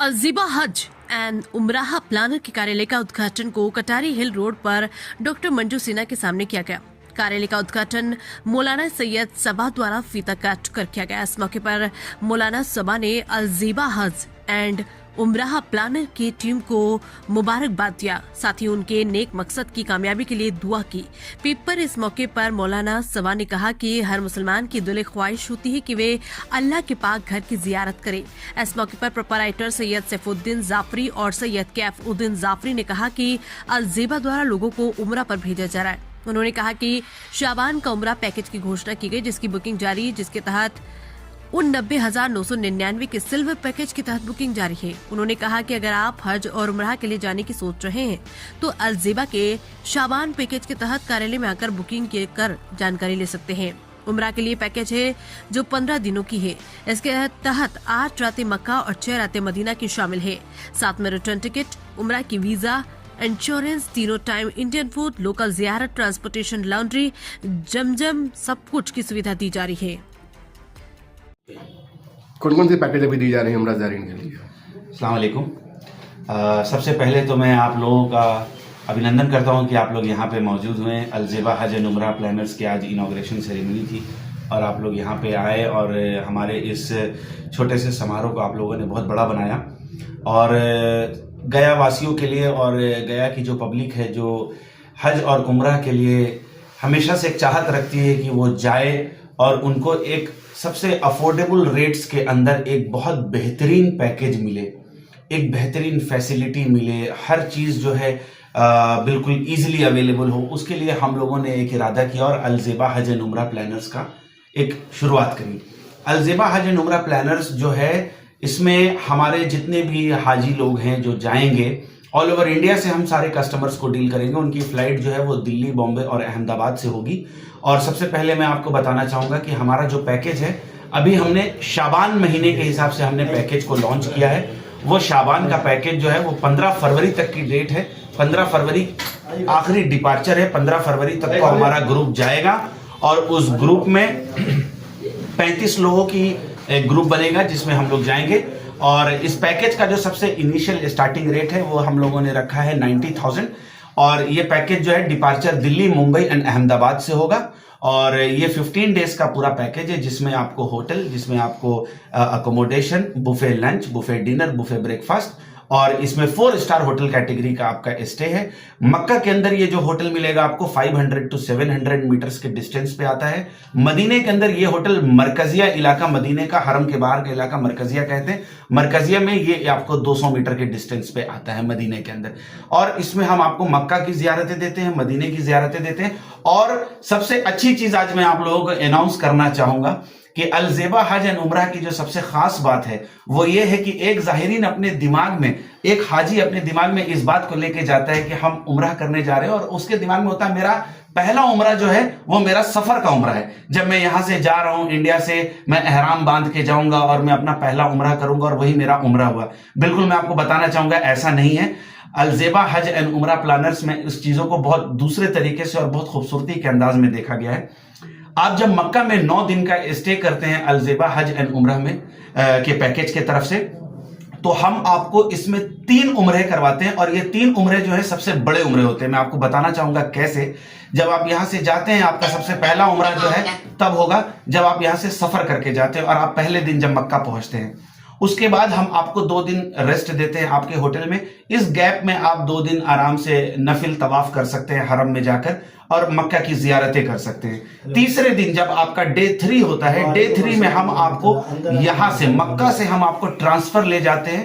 Ajiba हज and Umrah planner के कार्यालय का उद्घाटन को कटारी हिल रोड पर डॉक्टर मंजू सिन्हा के सामने किया गया। कार्यालय का उद्घाटन मौलाना सैयद सबा द्वारा फीता काट कर किया गया। इस मौके पर मौलाना सबा ने अजीबा हज एंड उमराह प्लानर की टीम को मुबारकबाद दिया, साथ ही उनके नेक मकसद की कामयाबी के लिए दुआ की। पीप पर इस मौके पर मौलाना सबा ने कहा कि हर मुसलमान की दिल ख्वाहिश होती है कि वे अल्लाह के पाक घर की जियारत करे। इस मौके पर प्रोपराइटर सैयद सैफुद्दीन जाफरी और सैयद कैफ उद्दीन जाफरी ने कहा कि अजीबा द्वारा लोगों को उमरा पर भेजा जा रहा है। उन्होंने कहा कि शाबान का उमरा पैकेज की घोषणा की गई, जिसकी बुकिंग जारी है, जिसके तहत 90,999 के सिल्वर पैकेज के तहत बुकिंग जारी है। उन्होंने कहा कि अगर आप हज और उमराह के लिए जाने की सोच रहे हैं तो अलजेबा के शाबान पैकेज के तहत कार्यालय में आकर बुकिंग कर जानकारी ले सकते हैं। उमराह के लिए पैकेज है जो 15 दिनों की है। इसके तहत 8 रातें मक्का और 6 रातें मदीना की शामिल है, साथ में रिटर्न टिकट, उमराह की वीजा, इंश्योरेंस, तीनों टाइम इंडियन फूड, लोकल जियारत, ट्रांसपोर्टेशन, लॉन्ड्री, जमजम, सब कुछ की सुविधा दी जा रही है। कौन कौन से पैकेज अभी दी जा रही है उम्रा ज़ायरीन के लिए? अस्सलाम वालेकुम। सबसे पहले तो मैं आप लोगों का अभिनंदन करता हूं कि आप लोग यहाँ पे मौजूद हुए। अलजेबा हज एंड उमरा प्लानर्स की आज इनाग्रेशन सेरेमनी थी और आप लोग यहाँ पे आए और हमारे इस छोटे से समारोह को आप लोगों ने बहुत बड़ा बनाया। और गया वासियों के लिए और गया की जो पब्लिक है जो हज और उमरा के लिए हमेशा से एक चाहत रखती है कि वो जाए और उनको एक सबसे अफोर्डेबल रेट्स के अंदर एक बहुत बेहतरीन पैकेज मिले, एक बेहतरीन फैसिलिटी मिले, हर चीज़ जो है बिल्कुल इजीली अवेलेबल हो, उसके लिए हम लोगों ने एक इरादा किया और अलजेबा हज एंड उमरा प्लानर्स का एक शुरुआत करी। अलजेबा हज एंड उमरा प्लानर्स जो है, इसमें हमारे जितने भी हाजी लोग हैं जो जाएंगे ऑल ओवर इंडिया से हम सारे कस्टमर्स को डील करेंगे। उनकी फ्लाइट जो है वो दिल्ली, बॉम्बे और अहमदाबाद से होगी। और सबसे पहले मैं आपको बताना चाहूँगा कि हमारा जो पैकेज है, अभी हमने शाबान महीने के हिसाब से हमने पैकेज को लॉन्च किया है। वो शाबान का पैकेज जो है वो 15 फरवरी तक की डेट है। 15 फरवरी आखिरी डिपार्चर है। 15 फरवरी तक को हमारा ग्रुप जाएगा और उस ग्रुप में 35 लोगों की एक ग्रुप बनेगा जिसमें हम लोग जाएंगे। और इस पैकेज का जो सबसे इनिशियल स्टार्टिंग रेट है वो हम लोगों ने रखा है 90,000। और ये पैकेज जो है डिपार्चर दिल्ली, मुंबई एंड अहमदाबाद से होगा। और ये 15 डेज का पूरा पैकेज है जिसमें आपको होटल, जिसमें आपको accommodation, buffet lunch, buffet dinner, buffet breakfast और इसमें 4 स्टार होटल कैटेगरी का आपका स्टे है। मक्का के अंदर ये जो होटल मिलेगा आपको 500 to 700 मीटर्स के डिस्टेंस पे आता है। मदीने के अंदर ये होटल मरकजिया इलाका, मदीने का हरम के बाहर का इलाका मरकजिया कहते हैं। मरकजिया में ये आपको 200 मीटर के डिस्टेंस पे आता है मदीने के अंदर। और इसमें हम आपको मक्का की जियारतें देते हैं, मदीने की जियारतें देते हैं। और सबसे अच्छी चीज आज मैं आप लोगों को अनाउंस करना चाहूंगा कि अलजेबा हज एंड उमरा की जो सबसे खास बात है वो ये है कि एक ज़ाहिरीन अपने दिमाग में, एक हाजी अपने दिमाग में इस बात को लेके जाता है कि हम उमरा करने जा रहे हैं और उसके दिमाग में होता है मेरा पहला उमरा जो है वो मेरा सफर का उमरा है। जब मैं यहां से जा रहा हूं इंडिया से, मैं एहराम बांध के जाऊंगा और मैं अपना पहला उमरा करूंगा और वही मेरा उमरा हुआ। बिल्कुल मैं आपको बताना चाहूंगा ऐसा नहीं है। अलजेबा हज एंड उमरा प्लानर्स में इस चीजों को बहुत दूसरे तरीके से और बहुत खूबसूरती के अंदाज में देखा गया है। आप जब मक्का में 9 दिन का स्टे करते हैं अलजेबा हज एंड उमरा में के पैकेज के तरफ से, तो हम आपको इसमें 3 उम्रे करवाते हैं। और ये 3 उम्रे जो है सबसे बड़े उम्रे होते हैं। मैं आपको बताना चाहूंगा कैसे। जब आप यहां से जाते हैं, आपका सबसे पहला उम्रा जो है तब होगा जब आप यहां से सफर करके जाते हैं और आप पहले दिन जब मक्का पहुंचते हैं। उसके बाद हम आपको 2 दिन रेस्ट देते हैं आपके होटल में। इस गैप में आप 2 दिन आराम से नफिल तवाफ कर सकते हैं हरम में जाकर और मक्का की जियारतें कर सकते हैं। तीसरे दिन जब आपका डे 3 होता है, डे 3 में हम आपको यहां से मक्का से हम आपको ट्रांसफर ले जाते हैं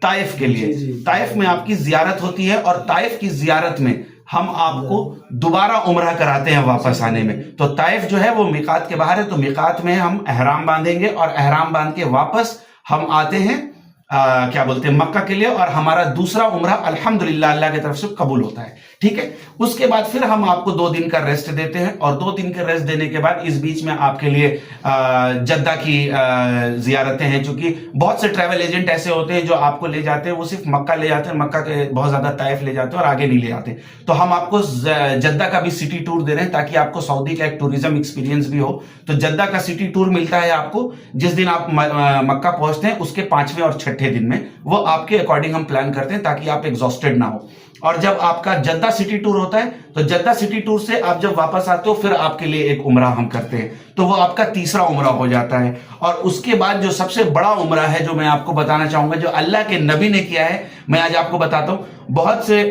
ताइफ के लिए। ताइफ में आपकी जियारत होती है और ताइफ की जियारत में हम आपको दोबारा उमरा कराते हैं वापस आने में। तो ताइफ जो है वो मिकात के बाहर है, तो मिकात में हम एहराम बांधेंगे और एहराम बांध के वापस हम आते हैं क्या बोलते हैं मक्का के लिए। और हमारा दूसरा उमरा अल्हम्दुलिल्लाह अल्लाह की तरफ से कबूल होता है। ठीक है। उसके बाद फिर हम आपको 2 दिन का रेस्ट देते हैं और 2 दिन के रेस्ट देने के बाद इस बीच में आपके लिए जद्दा की जियारतें हैं। क्योंकि बहुत से ट्रैवल एजेंट ऐसे होते हैं जो आपको ले जाते हैं, वो सिर्फ मक्का ले जाते हैं, मक्का के बहुत ज्यादा ताइफ ले जाते हैं और आगे नहीं ले जाते। तो हम आपको जद्दा का भी सिटी टूर दे रहे हैं ताकि आपको सऊदी का एक टूरिज्म एक्सपीरियंस भी हो। तो जद्दा का सिटी टूर मिलता है आपको जिस दिन आप मक्का पहुंचते हैं उसके 5वें और 6 छठे दिन में, वो आपके अकॉर्डिंग हम प्लान करते हैं ताकि आप एग्जॉस्टेड ना हो। और जब आपका जद्दा सिटी टूर होता है तो जद्दा सिटी टूर से आप जब वापस आते हो फिर आपके लिए एक उम्रा हम करते हैं, तो वो आपका तीसरा उम्रा हो जाता है। और उसके बाद जो सबसे बड़ा उम्रा है जो मैं आपको बताना चाहूंगा, जो अल्लाह के नबी ने किया है, मैं आज आपको बताता हूं। बहुत से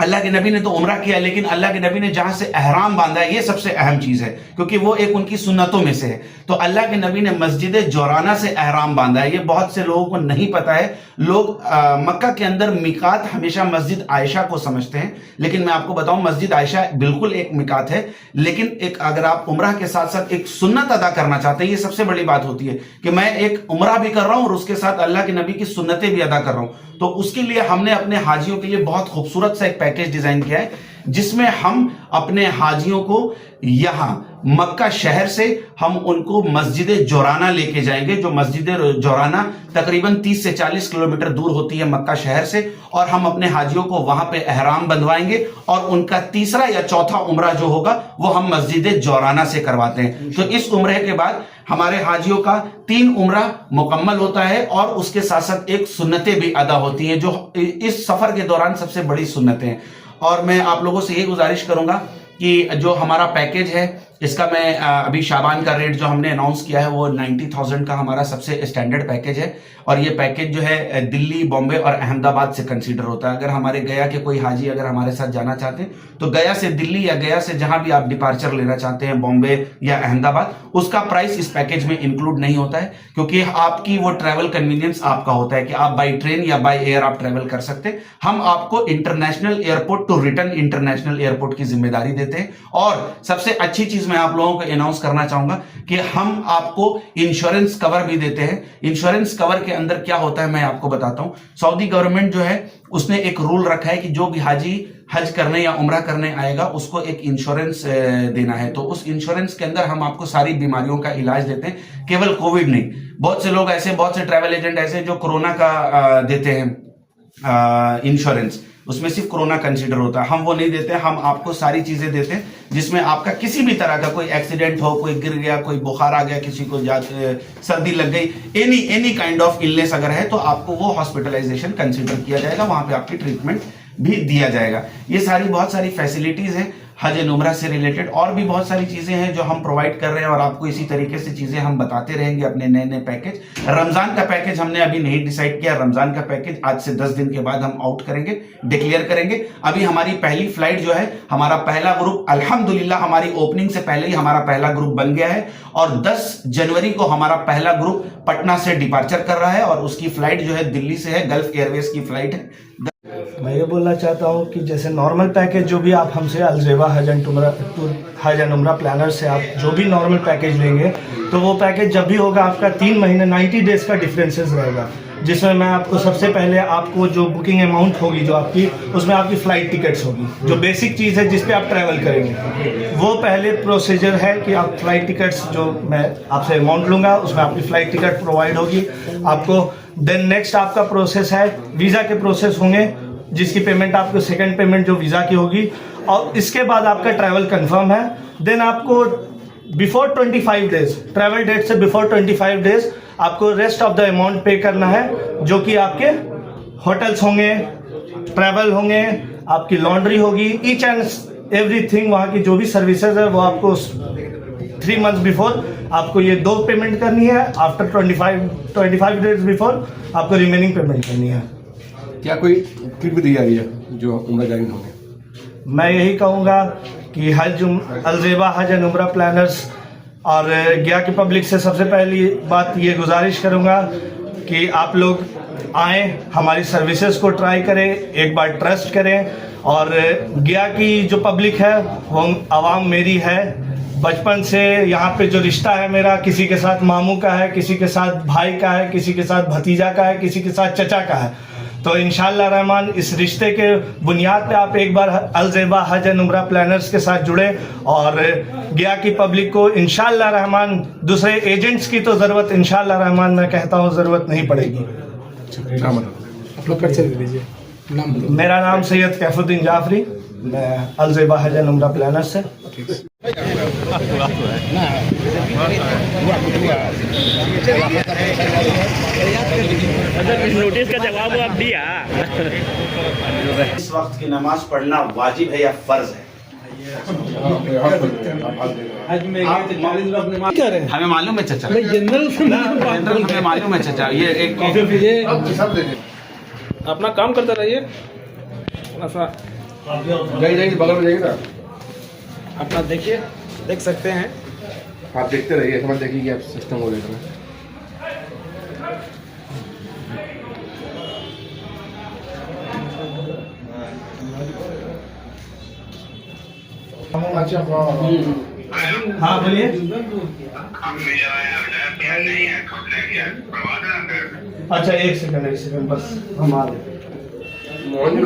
अल्लाह के नबी ने तो उम्रा किया, लेकिन अल्लाह के नबी ने जहां से एहराम बांधा है, ये सबसे अहम चीज है, क्योंकि वो एक उनकी सुन्नतों में से है। तो अल्लाह के नबी ने मस्जिद जोराना से एहराम बांधा है। ये बहुत से लोगों को नहीं पता है। लोग मक्का के अंदर मिकात हमेशा मस्जिद आयशा को समझते हैं, लेकिन मैं आपको बताऊं मस्जिद आयशा बिल्कुल एक मिकात है, लेकिन एक अगर आप उम्रा के साथ साथ एक सुन्नत अदा करना चाहते हैं, ये सबसे बड़ी बात होती है कि मैं एक उम्रा भी कर रहा हूं और उसके साथ अल्लाह के नबी की सुन्नतें भी अदा कर रहा हूं। तो उसके लिए हमने अपने हाजियों के लिए बहुत खूबसूरत सा एक पैकेज डिजाइन किया है, जिसमें हम अपने हाजियों को यहां मक्का शहर से हम उनको मस्जिद जोराना लेके जाएंगे, जो मस्जिद जोराना तकरीबन 30 से 40 किलोमीटर दूर होती है मक्का शहर से, और हम अपने हाजियों को वहां पे एहराम बंधवाएंगे और उनका तीसरा या चौथा उम्रा जो होगा वो हम मस्जिद जोराना से करवाते हैं। तो इस उम्रे के बाद हमारे हाजियों का 3 उम्रा मुकम्मल होता है और उसके साथ साथ एक सुन्नतें भी अदा होती हैं, जो इस सफर के दौरान सबसे बड़ी सुन्नतें हैं। और मैं आप लोगों से यही गुजारिश करूंगा कि जो हमारा पैकेज है, इसका मैं अभी शाबान का रेट जो हमने अनाउंस किया है वो 90,000 का हमारा सबसे स्टैंडर्ड पैकेज है। और ये पैकेज जो है दिल्ली, बॉम्बे और अहमदाबाद से कंसीडर होता है। अगर हमारे गया के कोई हाजी अगर हमारे साथ जाना चाहते हैं तो गया से दिल्ली या गया से जहां भी आप डिपार्चर लेना चाहते हैं, बॉम्बे या अहमदाबाद, उसका प्राइस इस पैकेज में इंक्लूड नहीं होता है, क्योंकि आपकी वो ट्रैवल कन्वीनियंस आपका होता है कि आप बाई ट्रेन या बाई एयर आप ट्रैवल कर सकते हैं। हम आपको international airport to return international airport की जिम्मेदारी देते हैं। और सबसे अच्छी चीज मैं आप लोगों को अनाउंस करना चाहूंगा कि हम आपको इंश्योरेंस कवर भी देते हैं। इंश्योरेंस कवर के अंदर क्या होता है मैं आपको बताता हूं। सऊदी गवर्नमेंट जो है उसने एक रूल रखा है कि जो भी हाजी हज करने या उम्रा करने आएगा उसको एक इंश्योरेंस देना है। तो उस इंश्योरेंस के अंदर हम आपको सारी बीमारियों का इलाज देते हैं, केवल कोविड नहीं। बहुत से लोग ऐसे, बहुत से ट्रैवल एजेंट ऐसे जो कोरोना का देते हैं इंश्योरेंस, उसमें सिर्फ कोरोना कंसीडर होता है। हम वो नहीं देते, हम आपको सारी चीजें देते हैं जिसमें आपका किसी भी तरह का कोई एक्सीडेंट हो, कोई गिर गया, कोई बुखार आ गया, किसी को सर्दी लग गई, एनी काइंड ऑफ इलनेस अगर है तो आपको वो हॉस्पिटलाइजेशन कंसीडर किया जाएगा, वहां पे आपकी ट्रीटमेंट भी दिया जाएगा। ये सारी बहुत सारी फैसिलिटीज हैं हज एंड उम्रा से रिलेटेड। और भी बहुत सारी चीजें हैं जो हम प्रोवाइड कर रहे हैं और आपको इसी तरीके से चीजें हम बताते रहेंगे अपने नए नए पैकेज। रमजान का पैकेज हमने अभी नहीं डिसाइड किया। रमजान का पैकेज आज से 10 दिन के बाद हम आउट करेंगे, डिक्लेयर करेंगे। अभी हमारी पहली फ्लाइट जो है, हमारा पहला ग्रुप अल्हम्दुलिल्लाह हमारी ओपनिंग से पहले ही हमारा पहला ग्रुप बन गया है और 10 जनवरी को हमारा पहला ग्रुप पटना से डिपार्चर कर रहा है और उसकी फ्लाइट जो है दिल्ली से है, गल्फ एयरवेज की फ्लाइट है। मैं ये बोलना चाहता हूँ कि जैसे नॉर्मल पैकेज जो भी आप हमसे अलजेबा हज एंड उम्रा प्लानर से आप जो भी नॉर्मल पैकेज लेंगे तो वो पैकेज जब भी होगा आपका 3 महीने 90 डेज का डिफरेंसेस रहेगा, जिसमें मैं आपको सबसे पहले आपको जो बुकिंग अमाउंट होगी जो आपकी, उसमें आपकी फ़्लाइट टिकट्स होगी, जो बेसिक चीज़ है जिस पे आप ट्रैवल करेंगे। वो पहले प्रोसीजर है कि आप फ़्लाइट टिकट्स जो मैं आपसे अमाउंट लूँगा उसमें आपकी फ़्लाइट टिकट प्रोवाइड होगी आपको। देन नेक्स्ट आपका प्रोसेस है, वीज़ा के प्रोसेस होंगे जिसकी पेमेंट आपको सेकंड पेमेंट जो वीज़ा की होगी, और इसके बाद आपका ट्रैवल कंफर्म है। देन आपको बिफोर 25 डेज, ट्रैवल डेट से बिफोर 25 डेज आपको रेस्ट ऑफ द अमाउंट पे करना है, जो कि आपके होटल्स होंगे, ट्रैवल होंगे, आपकी लॉन्ड्री होगी, ईच एंड एवरीथिंग, वहाँ की जो भी सर्विसेज है वो आपको 3 मंथ्स बिफोर आपको ये 2 पेमेंट करनी है। आफ्टर 25 डेज बिफोर आपको रिमेनिंग पेमेंट करनी है। क्या कोई ट्रिप दी जा रही है जो उम्रा जाइन होंगे? मैं यही कहूँगा कि अलजेबा हज एंड उम्रा प्लानर्स और गया की पब्लिक से सबसे पहली बात ये गुजारिश करूँगा कि आप लोग आएँ, हमारी सर्विसेज को ट्राई करें, एक बार ट्रस्ट करें। और गया की जो पब्लिक है वो आवाम मेरी है, बचपन से यहाँ पे जो रिश्ता है मेरा, किसी के साथ मामू का है, किसी के साथ भाई का है, किसी के साथ भतीजा का है, किसी के साथ चचा का है। तो इंशाअल्लाह रहमान इस रिश्ते के बुनियाद पे आप एक बार अलजेबा हज एंड उम्रा प्लानर्स के साथ जुड़े और गया की पब्लिक को इंशाअल्लाह रहमान दूसरे एजेंट्स की तो ज़रूरत इंशाअल्लाह रहमान मैं कहता हूँ ज़रूरत नहीं पड़ेगी। आप लोग कर चल दीजिए नाम। मेरा नाम सैयद कैफुद्दीन जाफरी, मैं अलजेबा हज एंड उम्रा प्लानर्स से। नोटिस का जवाब आप दिया। इस वक्त की नमाज पढ़ना वाजिब है या फर्ज है? हमें मालूम है चाचा, जनरल हमें मालूम है चाचा। ये एक अपना काम करते रहिए, जाइए बगल में जाइए ना, अपना देखिए, देख सकते हैं। आप देखते रहिए, समझ देखिए कि आप सिस्टम हो जाएगा। हाँ बोलिए। अच्छा एक सेकंड बस, हम आ रहे हैं। मोहन जी